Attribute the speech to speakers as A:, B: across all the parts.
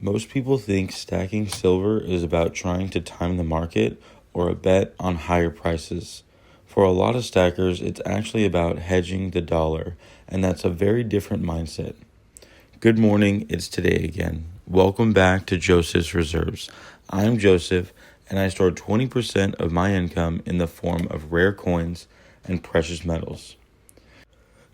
A: Most people think stacking silver is about trying to time the market or a bet on higher prices. For a lot of stackers, it's actually about hedging the dollar, and that's a very different mindset. Good morning, it's today again. Welcome back to Joseph's Reserves. I'm Joseph, and I store 20% of my income in the form of rare coins and precious metals.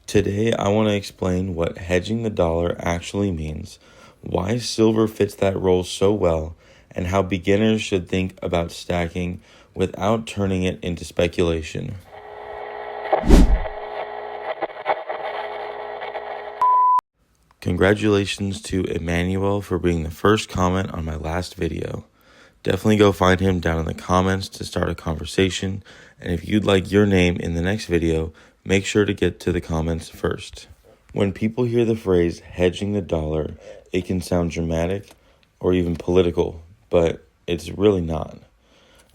A: Today, I want to explain what hedging the dollar actually means, why silver fits that role so well, and how beginners should think about stacking without turning it into speculation. Congratulations to Emmanuel for being the first comment on my last video. Definitely go find him down in the comments to start a conversation, and if you'd like your name in the next video, make sure to get to the comments first. When people hear the phrase hedging the dollar, it can sound dramatic or even political, but it's really not.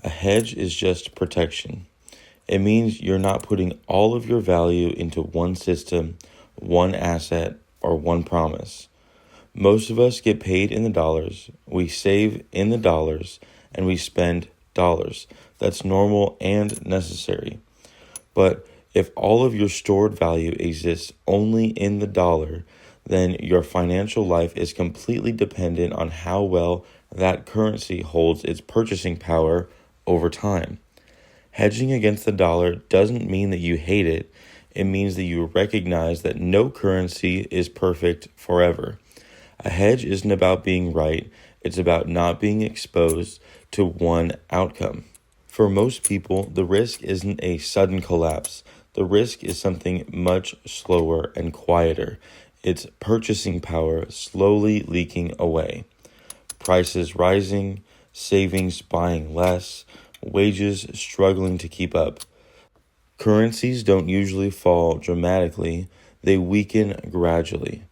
A: A hedge is just protection. It means you're not putting all of your value into one system, one asset, or one promise. Most of us get paid in the dollars, we save in the dollars, and we spend dollars. That's normal and necessary. But if all of your stored value exists only in the dollar, then your financial life is completely dependent on how well that currency holds its purchasing power over time. Hedging against the dollar doesn't mean that you hate it. It means that you recognize that no currency is perfect forever. A hedge isn't about being right, it's about not being exposed to one outcome. For most people, the risk isn't a sudden collapse. The risk is something much slower and quieter. It's purchasing power slowly leaking away. Prices rising, savings buying less, wages struggling to keep up. Currencies don't usually fall dramatically, they weaken gradually.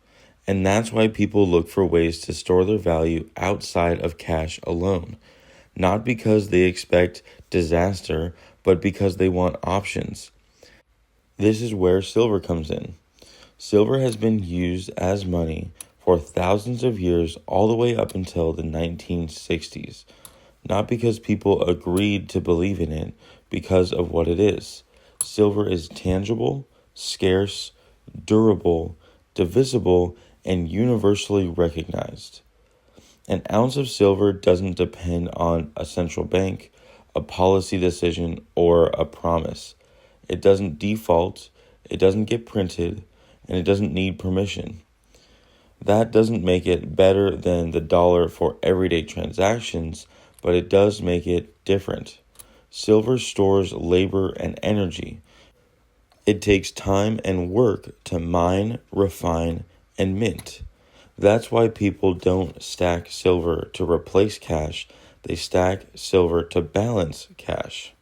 A: And that's why people look for ways to store their value outside of cash alone. Not because they expect disaster, but because they want options. This is where silver comes in. Silver has been used as money for thousands of years, all the way up until the 1960s. Not because people agreed to believe in it, because of what it is. Silver is tangible, scarce, durable, divisible, and universally recognized. An ounce of silver doesn't depend on a central bank, a policy decision, or a promise. It doesn't default, it doesn't get printed, and it doesn't need permission. That doesn't make it better than the dollar for everyday transactions, but it does make it different. Silver stores labor and energy. It takes time and work to mine, refine, and mint. That's why people don't stack silver to replace cash, they stack silver to balance cash.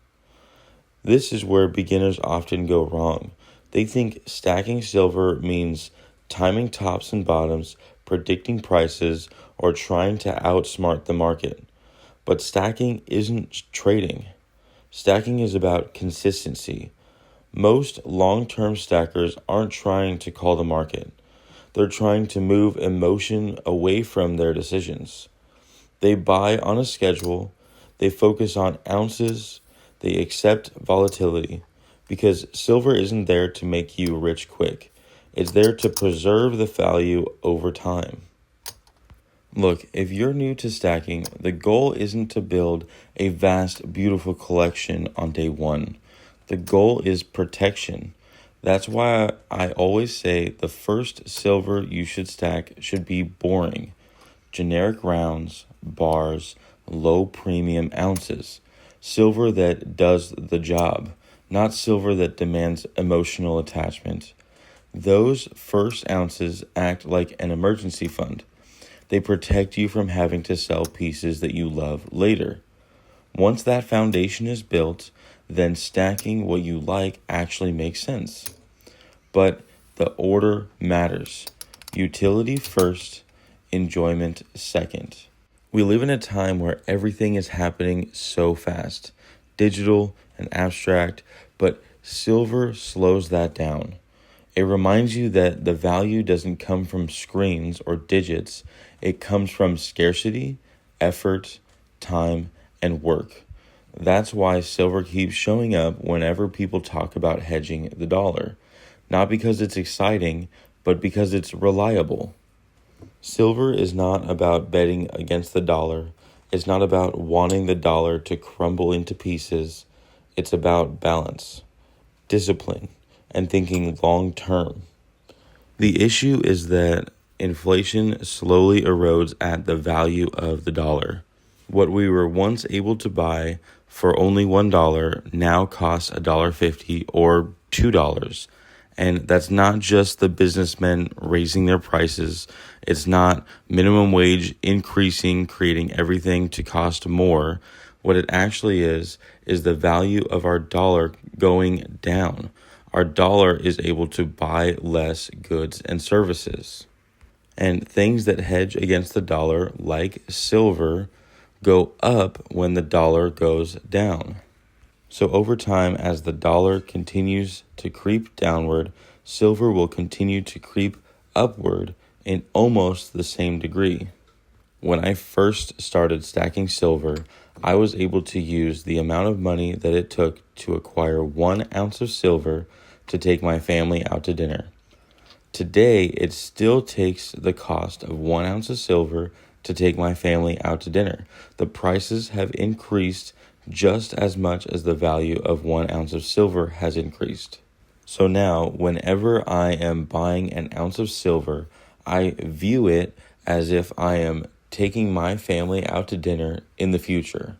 A: This is where beginners often go wrong. They think stacking silver means timing tops and bottoms, predicting prices, or trying to outsmart the market. But stacking isn't trading. Stacking is about consistency. Most long-term stackers aren't trying to call the market. They're trying to move emotion away from their decisions. They buy on a schedule, they focus on ounces, they accept volatility, because silver isn't there to make you rich quick. It's there to preserve the value over time. Look, if you're new to stacking, the goal isn't to build a vast, beautiful collection on day one. The goal is protection. That's why I always say the first silver you should stack should be boring. Generic rounds, bars, low premium ounces. Silver that does the job, not silver that demands emotional attachment. Those first ounces act like an emergency fund. They protect you from having to sell pieces that you love later. Once that foundation is built, then stacking what you like actually makes sense. But the order matters. Utility first, enjoyment second. We live in a time where everything is happening so fast, digital and abstract, but silver slows that down. It reminds you that the value doesn't come from screens or digits. It comes from scarcity, effort, time, and work. That's why silver keeps showing up whenever people talk about hedging the dollar. Not because it's exciting, but because it's reliable. Silver is not about betting against the dollar. It's not about wanting the dollar to crumble into pieces. It's about balance, discipline, and thinking long term. The issue is that inflation slowly erodes at the value of the dollar. What we were once able to buy for only $1 now costs $1.50 or $2. And that's not just the businessmen raising their prices. It's not minimum wage increasing, creating everything to cost more. What it actually is the value of our dollar going down. Our dollar is able to buy less goods and services. And things that hedge against the dollar, like silver, go up when the dollar goes down. So over time, as the dollar continues to creep downward, silver will continue to creep upward in almost the same degree. When I first started stacking silver, I was able to use the amount of money that it took to acquire 1 ounce of silver to take my family out to dinner. Today, it still takes the cost of 1 ounce of silver to take my family out to dinner. The prices have increased just as much as the value of 1 ounce of silver has increased. So now, whenever I am buying an ounce of silver, I view it as if I am taking my family out to dinner in the future.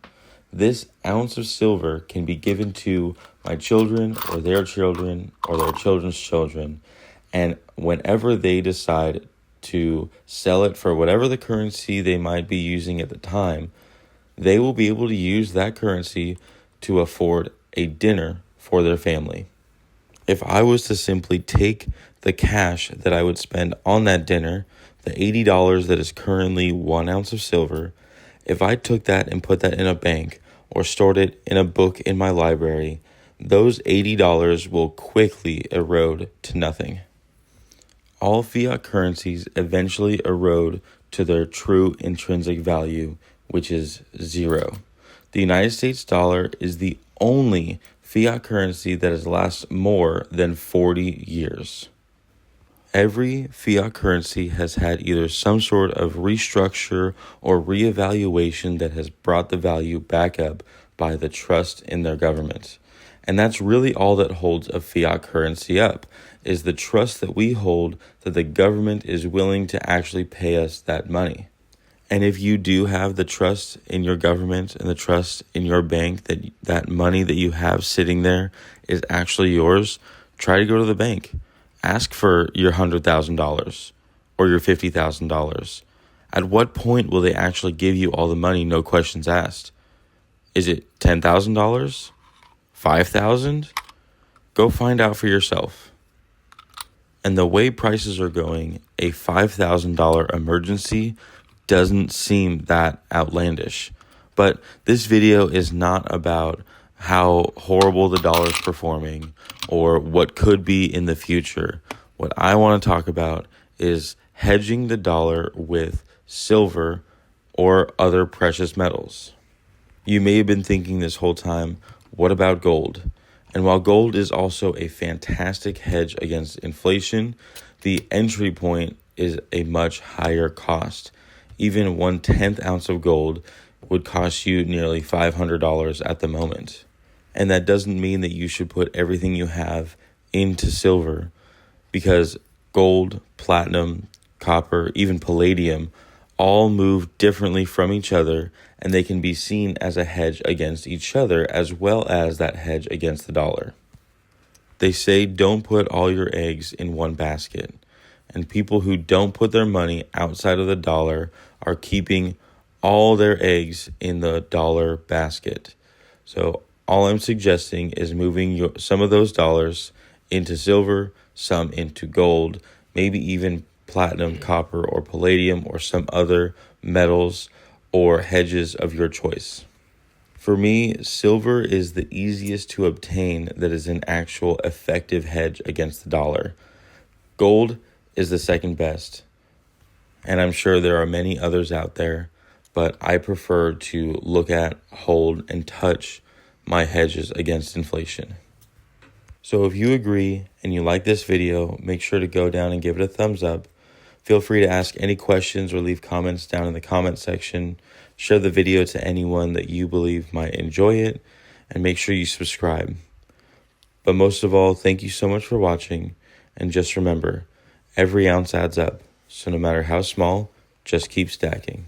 A: This ounce of silver can be given to my children or their children's children, and whenever they decide to sell it for whatever the currency they might be using at the time, they will be able to use that currency to afford a dinner for their family. If I was to simply take the cash that I would spend on that dinner, the $80 that is currently 1 ounce of silver, if I took that and put that in a bank or stored it in a book in my library, those $80 will quickly erode to nothing. All fiat currencies eventually erode to their true intrinsic value, which is zero. The United States dollar is the only fiat currency that has lasted more than 40 years. Every fiat currency has had either some sort of restructure or reevaluation that has brought the value back up by the trust in their government. And that's really all that holds a fiat currency up, is the trust that we hold that the government is willing to actually pay us that money. And if you do have the trust in your government and the trust in your bank that that money that you have sitting there is actually yours, try to go to the bank. Ask for your $100,000 or your $50,000. At what point will they actually give you all the money, no questions asked? Is it $10,000? $5,000? Go find out for yourself. And the way prices are going, a $5,000 emergency doesn't seem that outlandish. But this video is not about how horrible the dollar is performing or what could be in the future. What I want to talk about is hedging the dollar with silver or other precious metals. You may have been thinking this whole time, what about gold? And while gold is also a fantastic hedge against inflation, the entry point is a much higher cost. Even 1/10 ounce of gold would cost you nearly $500 at the moment. And that doesn't mean that you should put everything you have into silver, because gold, platinum, copper, even palladium all move differently from each other, and they can be seen as a hedge against each other as well as that hedge against the dollar. They say don't put all your eggs in one basket, and people who don't put their money outside of the dollar are keeping all their eggs in the dollar basket. So all I'm suggesting is moving some of those dollars into silver, some into gold, maybe even platinum, copper, or palladium, or some other metals or hedges of your choice. For me, silver is the easiest to obtain that is an actual effective hedge against the dollar. Gold is the second best, and I'm sure there are many others out there, but I prefer to look at, hold, and touch my hedges against inflation. So if you agree and you like this video, make sure to go down and give it a thumbs up. Feel free to ask any questions or leave comments down in the comment section. Share the video to anyone that you believe might enjoy it, and make sure you subscribe. But most of all, thank you so much for watching, and just remember, every ounce adds up, so no matter how small, just keep stacking.